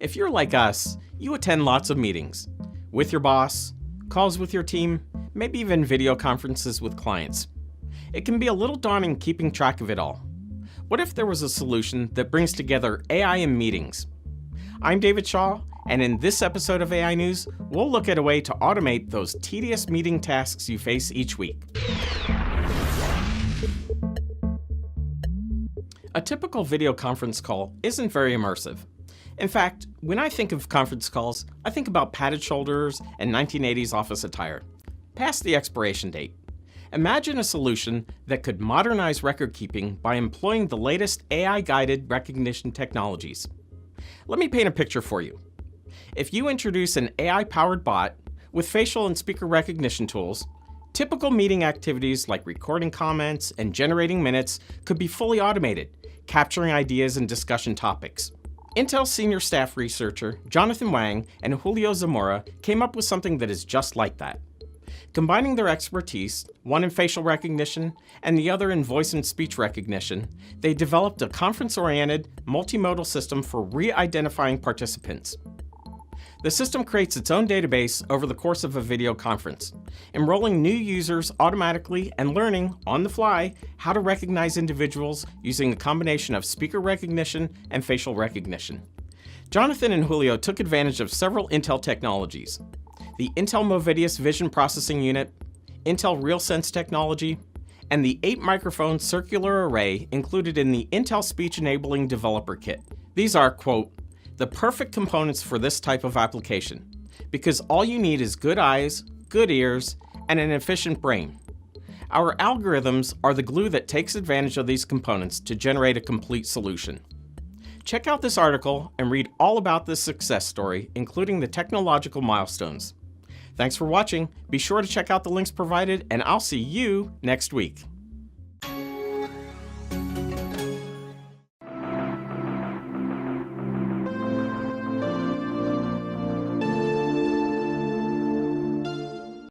If you're like us, you attend lots of meetings with your boss, calls with your team, maybe even video conferences with clients. It can be a little daunting keeping track of it all. What if there was a solution that brings together AI and meetings? I'm David Shaw, and in this episode of AI News, we'll look at a way to automate those tedious meeting tasks you face each week. A typical video conference call isn't very immersive. In fact, when I think of conference calls, I think about padded shoulders and 1980s office attire, past the expiration date. Imagine a solution that could modernize record keeping by employing the latest AI-guided recognition technologies. Let me paint a picture for you. If you introduce an AI-powered bot with facial and speaker recognition tools, typical meeting activities like recording comments and generating minutes could be fully automated, capturing ideas and discussion topics. Intel senior staff researcher Jonathan Wang and Julio Zamora came up with something that is just like that. Combining their expertise, one in facial recognition and the other in voice and speech recognition, they developed a conference-oriented, multimodal system for re-identifying participants. The system creates its own database over the course of a video conference, enrolling new users automatically and learning, on the fly, how to recognize individuals using a combination of speaker recognition and facial recognition. Jonathan and Julio took advantage of several Intel technologies: the Intel Movidius Vision Processing Unit, Intel RealSense technology, and the 8-microphone circular array included in the Intel Speech Enabling Developer Kit. These are, quote, the perfect components for this type of application, because all you need is good eyes, good ears, and an efficient brain. Our algorithms are the glue that takes advantage of these components to generate a complete solution. Check out this article and read all about this success story, including the technological milestones. Thanks for watching. Be sure to check out the links provided, and I'll see you next week.